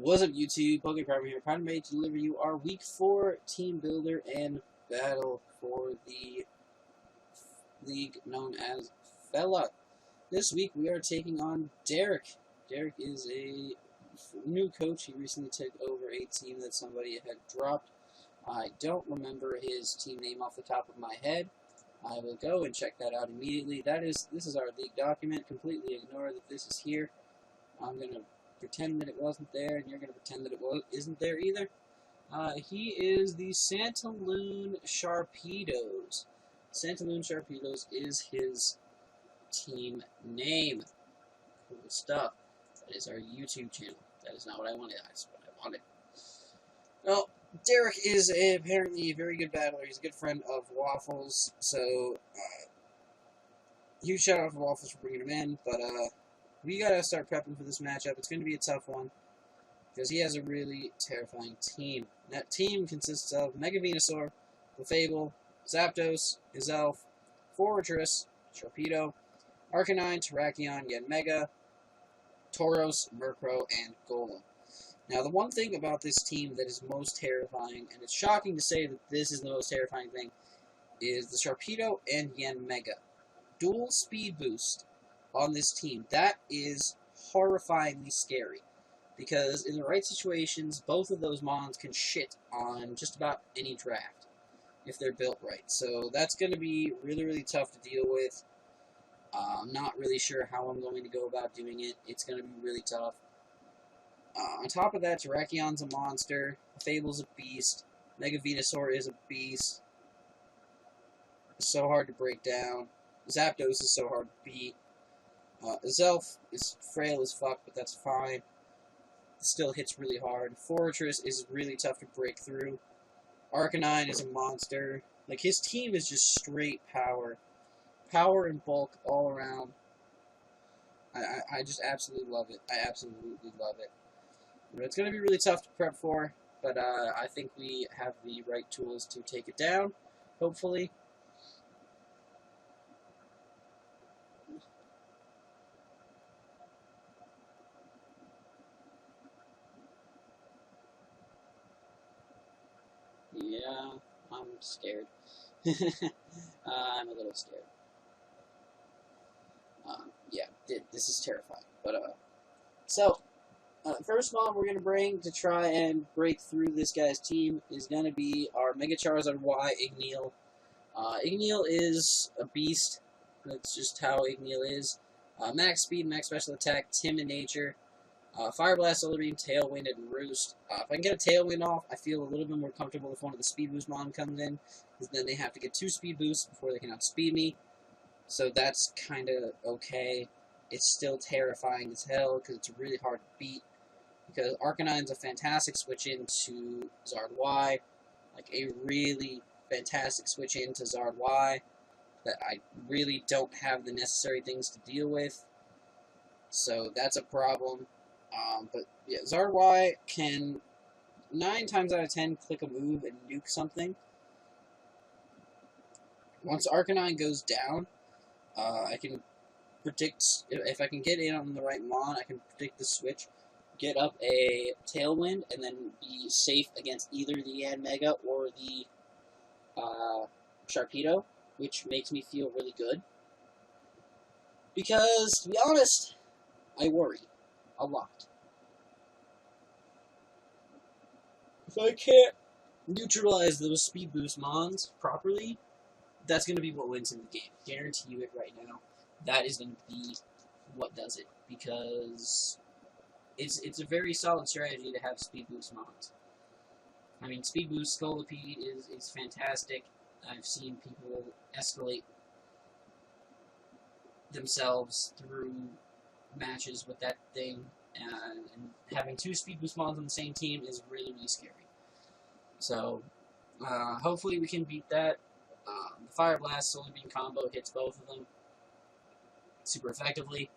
What's up, YouTube? PokePrimer here, proud to deliver you our Week 4 Team Builder and Battle for the league known as Fella. This week we are taking on Derek. Derek is a new coach. He recently took over a team that somebody had dropped. I don't remember his team name off the top of my head. I will go and check that out immediately. This is our league document. Completely ignore that this is here. I'm going to pretend that it wasn't there, and you're going to pretend that it isn't there either. He is the Santalune Sharpedos. Santalune Sharpedos is his team name. Cool stuff. That is our YouTube channel. That is not what I wanted. That's what I wanted. Well, Derek is apparently a very good battler. He's a good friend of Waffles, so huge shout out to Waffles for bringing him in, but we gotta start prepping for this matchup. It's gonna be a tough one because he has a really terrifying team. That team consists of Mega Venusaur, Clefable, Zapdos, Gizelf, Fortress, Sharpedo, Arcanine, Terrakion, Yanmega, Tauros, Murkrow, and Golem. Now, the one thing about this team that is most terrifying, and it's shocking to say that this is the most terrifying thing, is the Sharpedo and Yanmega. Dual speed boost on this team. That is horrifyingly scary, because in the right situations, both of those mons can shit on just about any draft if they're built right. So that's going to be really, really tough to deal with. I'm not really sure how I'm going to go about doing it. It's going to be really tough. On top of that, Terrakion's a monster, Fable's a beast, Mega Venusaur is a beast. It's so hard to break down. Zapdos is so hard to beat. Gizelf is frail as fuck, but that's fine. It still hits really hard. Fortress is really tough to break through. Arcanine is a monster. Like, his team is just straight power. Power and bulk all around. I just absolutely love it. I absolutely love it. It's going to be really tough to prep for, but I think we have the right tools to take it down, hopefully. Yeah, I'm scared. I'm a little scared. Yeah, this is terrifying. But, first mob we're going to bring to try and break through this guy's team is going to be our Mega Charizard Y, Igneel. Igneel is a beast. That's just how Igneel is. Max speed, max special attack, timid nature. Fire Blast, Solar Beam, Tailwind, and Roost. If I can get a Tailwind off, I feel a little bit more comfortable if one of the Speed Boost Mon comes in, because then they have to get 2 Speed Boosts before they can outspeed me. So that's kind of okay. It's still terrifying as hell, because it's really hard to beat. Because Arcanine's a fantastic switch into Zard Y. Like, a really fantastic switch into Zard Y that I really don't have the necessary things to deal with. So that's a problem. But yeah, Zard Y can 9 times out of 10 click a move and nuke something. Once Arcanine goes down, I can predict, if I can get in on the right mon, I can predict the switch, get up a Tailwind, and then be safe against either the Yanmega or the Sharpedo, which makes me feel really good. Because, to be honest, I worry a lot. If I can't neutralize those speed boost mons properly, that's going to be what wins in the game. Guarantee you it right now. That is going to be what does it, because it's a very solid strategy to have speed boost mons. I mean, speed boost Scolipede is fantastic. I've seen people escalate themselves through matches with that thing, and having 2 speed boost mons on the same team is really, really scary. So, hopefully we can beat that. The Fire Blast Solar Beam combo hits both of them super effectively,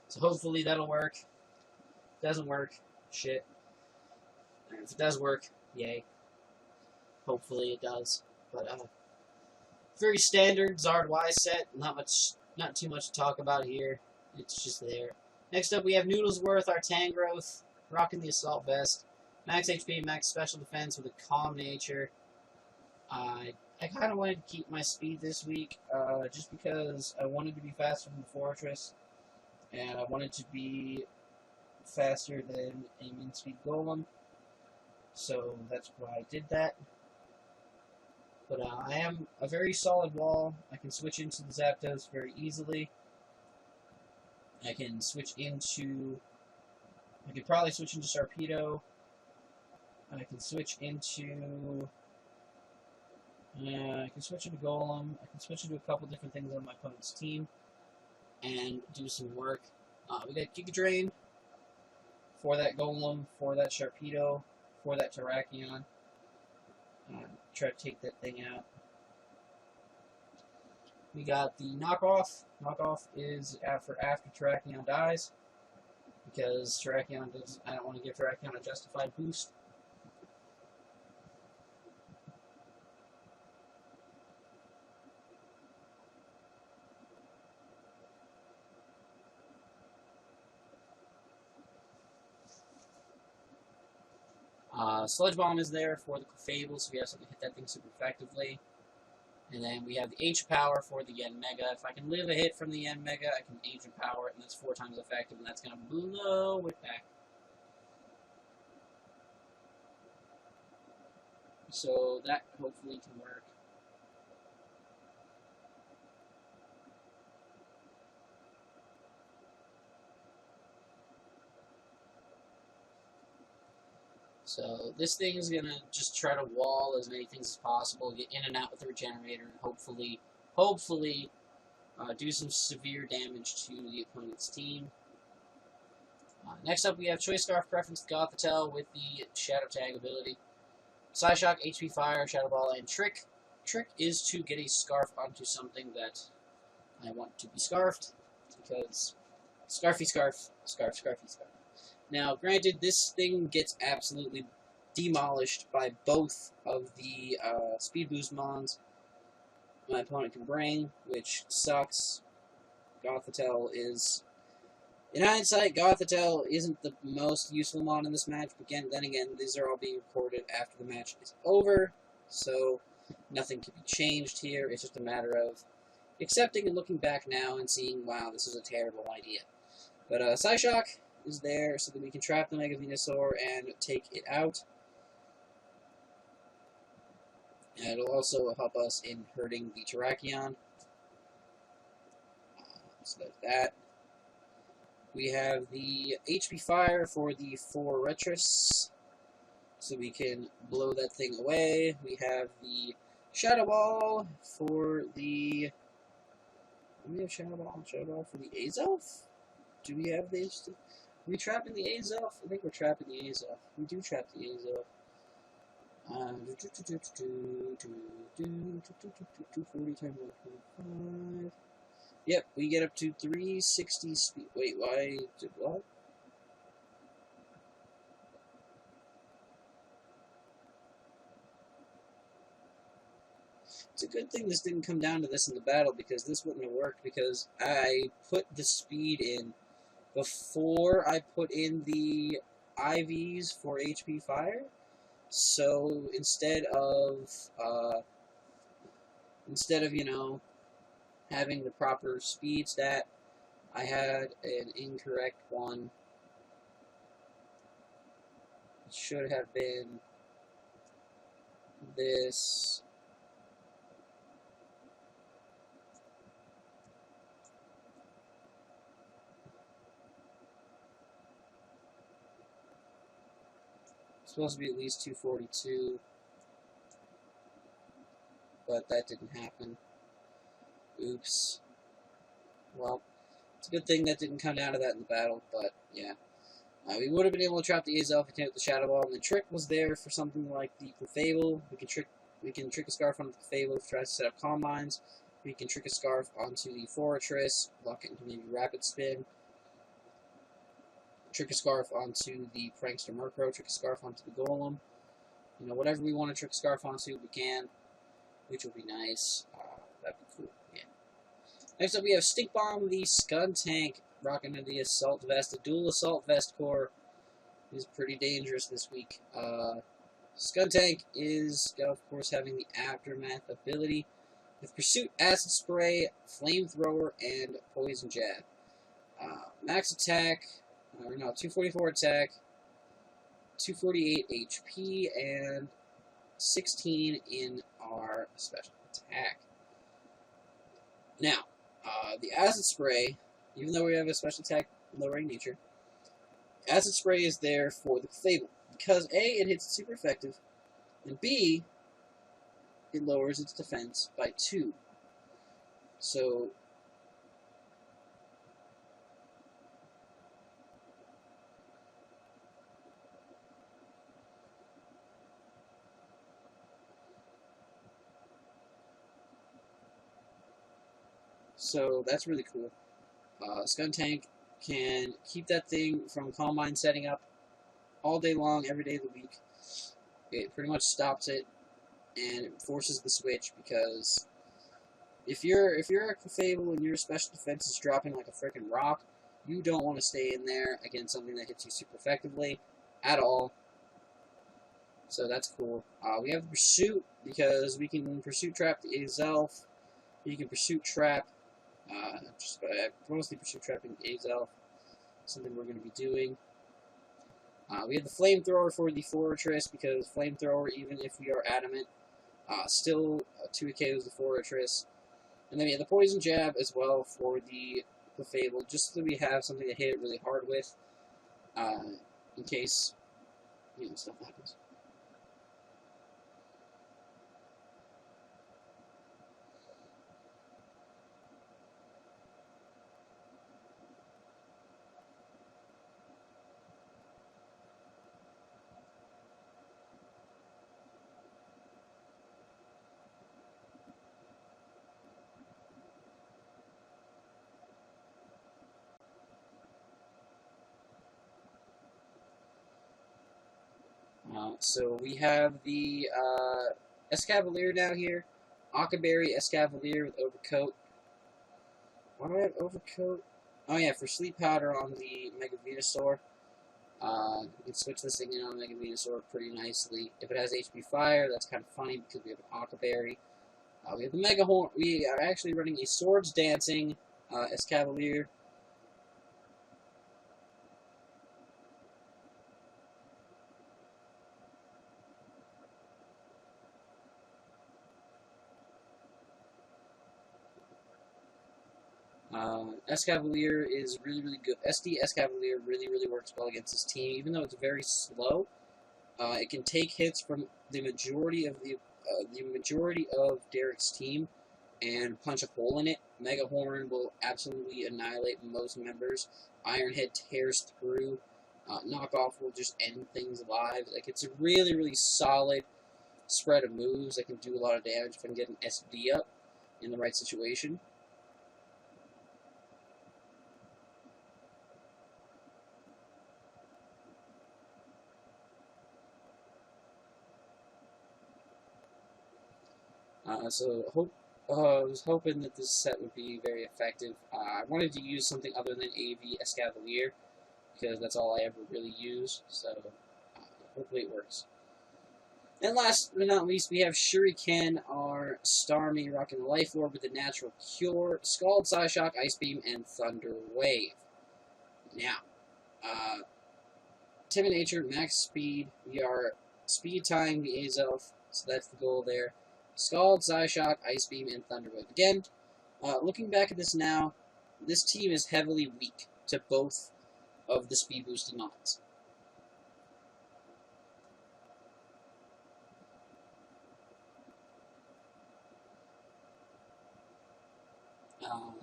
so hopefully that'll work. If it doesn't work, shit. And if it does work, yay. Hopefully it does. But very standard Zard Y set. Not too much to talk about here. It's just there. Next up, we have Noodlesworth, our Tangrowth. Rocking the Assault Vest. Max HP, max special defense with a calm nature. I kind of wanted to keep my speed this week, just because I wanted to be faster than the Fortress, and I wanted to be faster than a min-speed Golem, so that's why I did that. But I am a very solid wall. I can switch into the Zapdos very easily. I can probably switch into Sharpedo. I can switch into Golem. I can switch into a couple different things on my opponent's team and do some work. We got Giga Drain for that Golem, for that Sharpedo, for that Terrakion. Try to take that thing out. We got the Knockoff. Knockoff is after Terrakion dies, because I don't want to give Terrakion a justified boost. Sludge Bomb is there for the Clefable, so we have something to hit that thing super effectively. And then we have the Ancient Power for the Yen Mega. If I can live a hit from the Yen Mega, I can Ancient Power it, and that's 4 times effective, and that's going to blow it back. So that hopefully can work. So this thing is going to just try to wall as many things as possible, get in and out with the Regenerator, and hopefully do some severe damage to the opponent's team. Next up, we have Choice Scarf Preference Gothitelle with the Shadow Tag ability. Psyshock, HP Fire, Shadow Ball, and Trick. Trick is to get a Scarf onto something that I want to be scarfed, because Scarfy Scarf, Scarf, Scarfy Scarf. Now, granted, this thing gets absolutely demolished by both of the Speed Boost Mons my opponent can bring, which sucks. Gothitelle is... In hindsight, Gothitelle isn't the most useful mon in this match, but then again, these are all being recorded after the match is over, so nothing can be changed here. It's just a matter of accepting and looking back now and seeing, wow, this is a terrible idea. But Psyshock is there so that we can trap the Mega Venusaur and take it out. And it'll also help us in hurting the Terrakion. So there's that. We have the HP Fire for the Fortress, so we can blow that thing away. We have the Shadow Ball for the... Do we have Shadow Ball for the Azelf? Do we have these? Are we trapping the Azelf? I think we're trapping the Azelf. We do trap the Azelf. 240 times 1.5. Yep, we get up to 360 speed. Wait, why? What? It's a good thing this didn't come down to this in the battle, because this wouldn't have worked, because I put the speed in before I put in the IVs for HP Fire. So instead of you know, having the proper speed stat, I had an incorrect one. It should have been this. It's supposed to be at least 242, but that didn't happen. Oops. Well, it's a good thing that didn't come down to that in the battle, but yeah. We would have been able to trap the Azelf and take the Shadow Ball, and the Trick was there for something like the Clefable. We can trick a Scarf onto the Clefable if it tries to set up Calm Minds. We can trick a Scarf onto the Fortress, lock it into maybe Rapid Spin. Trick a Scarf onto the Prankster Murkrow, trick a Scarf onto the Golem. You know, whatever we want to trick a Scarf onto, we can, which will be nice. That'd be cool, yeah. Next up, we have Stink Bomb, the Scud Tank, rocking into the Assault Vest, the dual Assault Vest core. is pretty dangerous this week. Skuntank is, of course, having the Aftermath ability with Pursuit, Acid Spray, Flamethrower, and Poison Jab. Max attack, 244 attack, 248 HP, and 16 in our special attack. Now, the Acid Spray, even though we have a special attack lowering nature, Acid Spray is there for the Fable, because A, it hits super effective, and B, it lowers its defense by 2. So, that's really cool. Skuntank can keep that thing from Calm Mind setting up all day long, every day of the week. It pretty much stops it, and it forces the switch, because if you're a Fable and your special defense is dropping like a freaking rock, you don't want to stay in there against something that hits you super effectively at all. So that's cool. We have the Pursuit, because we can Pursuit Trap the Azelf. You can Pursuit Trap, mostly Pursuit Trapping Azelf, something we're going to be doing. We have the Flamethrower for the Fortress, because Flamethrower, even if we are adamant, still 2 KOs the Fortress. And then we have the Poison Jab as well for the Fable, just so that we have something to hit it really hard with, in case, stuff happens. So we have the Escavalier down here, Occaberry Escavalier with Overcoat. Why do I have Overcoat? Oh yeah, for Sleep Powder on the Mega Venusaur. You can switch this thing in on Mega Venusaur pretty nicely. If it has HP Fire, that's kind of funny because we have an Occaberry. We have the Mega Horn. We are actually running a Swords Dancing Escavalier. Escavalier is really good. SD Escavalier really works well against this team, even though it's very slow. It can take hits from the majority of Derek's team and punch a hole in it. Mega Horn will absolutely annihilate most members. Iron Head tears through. Knockoff will just end things alive. Like, it's a really solid spread of moves that can do a lot of damage if I can get an SD up in the right situation. I was hoping that this set would be very effective. I wanted to use something other than AV Escavalier, because that's all I ever really use, so hopefully it works. And last but not least, we have Shuriken, our Starmie, rocking the Life Orb with the Natural Cure, Scald, Psyshock, Ice Beam, and Thunder Wave. Now, Timid Nature, max speed. We are speed tying the Azelf, so that's the goal there. Scald, Psyshock, Ice Beam, and Thunder Wave. Again, looking back at this now, this team is heavily weak to both of the speed boosted mons.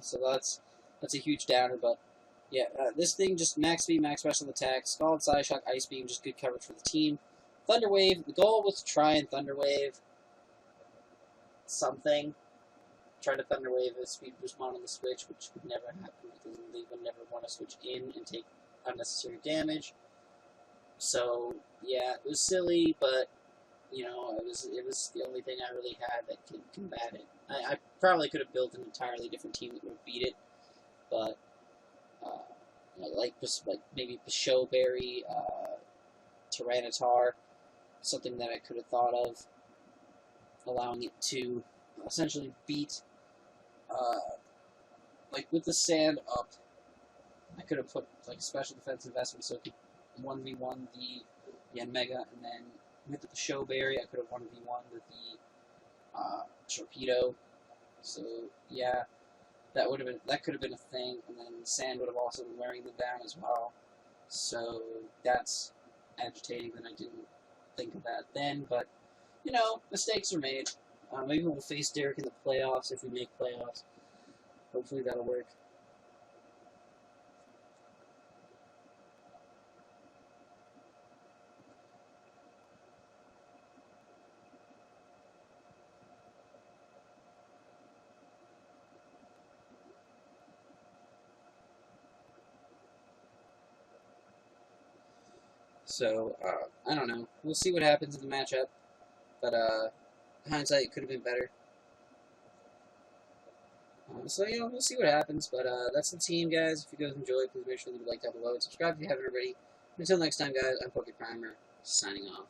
So that's a huge downer, but yeah, this thing just max speed, max special attack, Scald, Psyshock, Ice Beam, just good coverage for the team. Thunder Wave, the goal was to try and Thunder Wave something. Try to Thunder Wave a speed boost mon on the switch, which would never happen because they would never want to switch in and take unnecessary damage. So yeah, it was silly, but it was the only thing I really had that could combat it. I probably could have built an entirely different team that would have beat it, but like maybe Pashowberry, Tyranitar, something that I could have thought of, allowing it to essentially beat, like with the sand up. I could have put like special defense investment so it could 1v1 the Yanmega, and then with the Show Berry, I could have 1v1 with the Sharpedo. So yeah, that could have been a thing, and then Sand would have also been wearing them down as well. So that's agitating that I didn't think of that then, but you know, mistakes are made. Maybe we'll face Derek in the playoffs if we make playoffs. Hopefully that'll work. So, I don't know. We'll see what happens in the matchup. But, hindsight, it could have been better. So, you know, we'll see what happens. But, that's the team, guys. If you guys enjoyed, please make sure to leave a like down below and subscribe if you haven't already. Until next time, guys, I'm PokePrimer, signing off.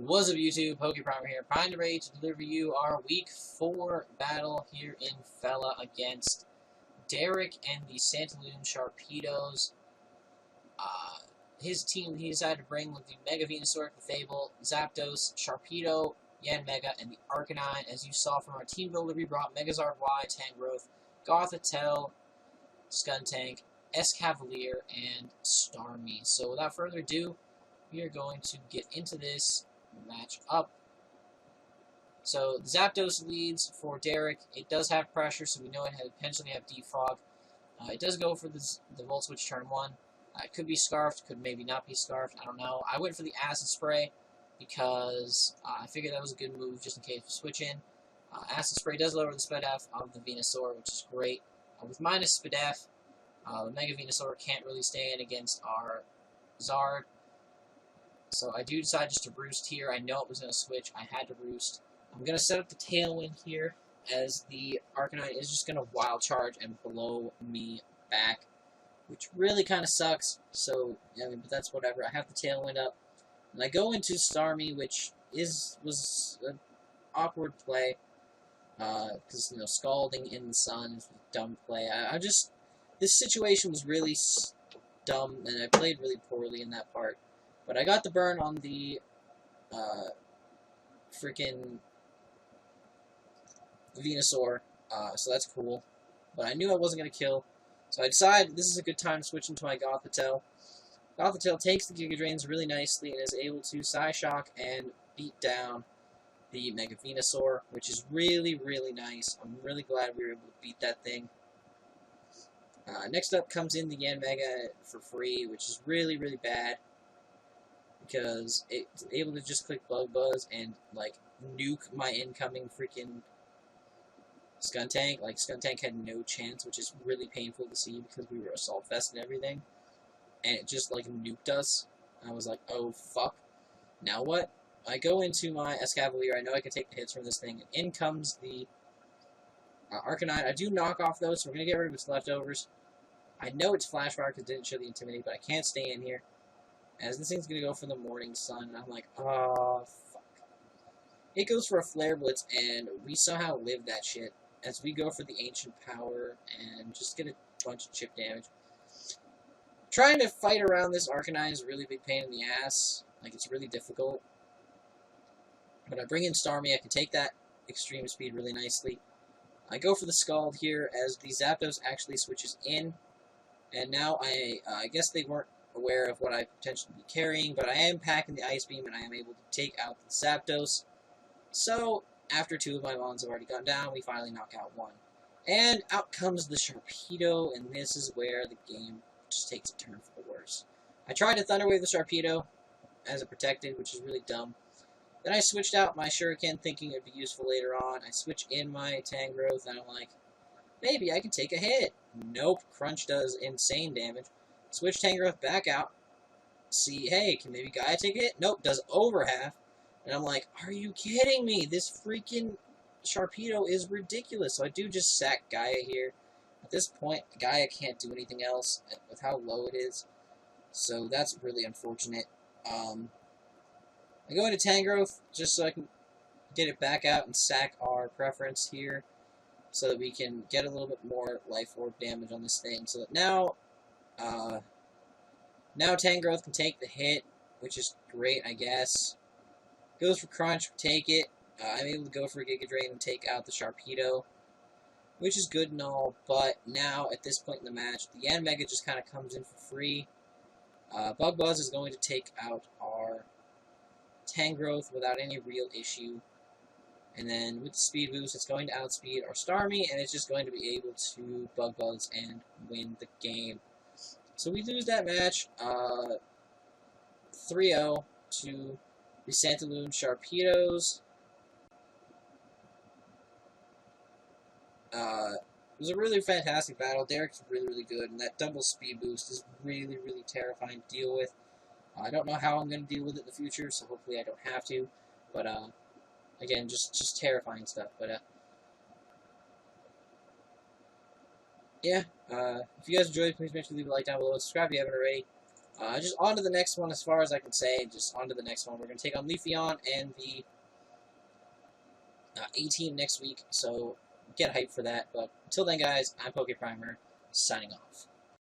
Wassup YouTube, PokePrimer here, primed and ready to deliver you our Week 4 battle here in Fella against Derek and the Santalune Sharpedos. His team he decided to bring with the Mega Venusaur, the Fable, Zapdos, Sharpedo, Yanmega, and the Arcanine. As you saw from our team builder, we brought Megazard Y, Tangrowth, Gothitelle, Skuntank, Escavalier, and Starmie. So without further ado, we are going to get into this match up. So the Zapdos leads for Derek. It does have pressure, so we know it had potentially have Defog. It does go for the Volt Switch turn 1. It could be Scarfed, could maybe not be Scarfed. I don't know. I went for the Acid Spray because I figured that was a good move just in case we switch in. Acid Spray does lower the SpDef of the Venusaur, which is great. With minus SpDef, the Mega Venusaur can't really stand against our Zard. So I do decide just to Roost here. I know it was going to switch. I had to Roost. I'm going to set up the Tailwind here as the Arcanine is just going to Wild Charge and blow me back, which really kind of sucks. I mean, but that's whatever. I have the Tailwind up. And I go into Starmie, which was an awkward play. Because, you know, Scalding in the sun is a dumb play. This situation was really dumb, and I played really poorly in that part. But I got the burn on the freaking Venusaur, so that's cool. But I knew I wasn't going to kill, so I decided this is a good time to switch into my Gothitelle. Gothitelle takes the Giga Drains really nicely and is able to Psyshock and beat down the Mega Venusaur, which is really, really nice. I'm really glad we were able to beat that thing. Next up comes in the Yanmega for free, which is really, really bad, because it's able to just click Bug Buzz and, like, nuke my incoming freaking Skuntank. Like, Skuntank had no chance, which is really painful to see because we were Assault Vest and everything. And it just, like, nuked us. I was like, oh, fuck. Now what? I go into my Escavalier. I know I can take the hits from this thing. And in comes the Arcanine. I do knock off, though, so we're going to get rid of its leftovers. I know it's Flash Fire because it didn't show the Intimidate, but I can't stay in here, as this thing's going to go for the Morning Sun, and I'm like, oh, fuck. It goes for a Flare Blitz, and we somehow live that shit, as we go for the Ancient Power, and just get a bunch of chip damage. Trying to fight around this Arcanine is a really big pain in the ass. Like, it's really difficult. But I bring in Starmie, I can take that extreme speed really nicely. I go for the Scald here, as the Zapdos actually switches in, and now I guess they weren't aware of what I potentially be carrying, but I am packing the Ice Beam, and I am able to take out the Zapdos. So, after 2 of my Mons have already gone down, we finally knock out 1. And out comes the Sharpedo, and this is where the game just takes a turn for the worse. I tried to Thunder Wave the Sharpedo as a protected, which is really dumb. Then I switched out my Shuriken, thinking it would be useful later on. I switch in my Tangrowth, and I'm like, maybe I can take a hit. Nope, Crunch does insane damage. Switch Tangrowth back out. See, hey, can maybe Gaia take a hit? Nope, does over half. And I'm like, are you kidding me? This freaking Sharpedo is ridiculous. So I do just sack Gaia here. At this point, Gaia can't do anything else with how low it is, so that's really unfortunate. I go into Tangrowth just so I can get it back out and sack our preference here, so that we can get a little bit more Life Orb damage on this thing. So that now Tangrowth can take the hit, which is great, I guess. Goes for Crunch, take it. I'm able to go for a Giga Drain and take out the Sharpedo, which is good and all, but now, at this point in the match, the Yanmega just kind of comes in for free. Bug Buzz is going to take out our Tangrowth without any real issue. And then with the Speed Boost, it's going to outspeed our Starmie, and it's just going to be able to Bug Buzz and win the game. So we lose that match 3-0 to the Santalune Sharpedos. It was a really fantastic battle. Derek's really, really good, and that double Speed Boost is really, really terrifying to deal with. I don't know how I'm going to deal with it in the future, so hopefully I don't have to. But, again, just terrifying stuff. But, yeah, if you guys enjoyed, please make sure to leave a like down below and subscribe if you haven't already. Just on to the next one, as far as I can say. Just on to the next one. We're going to take on Leafeon and the A-Team next week, so get hyped for that. But until then, guys, I'm PokePrimer, signing off.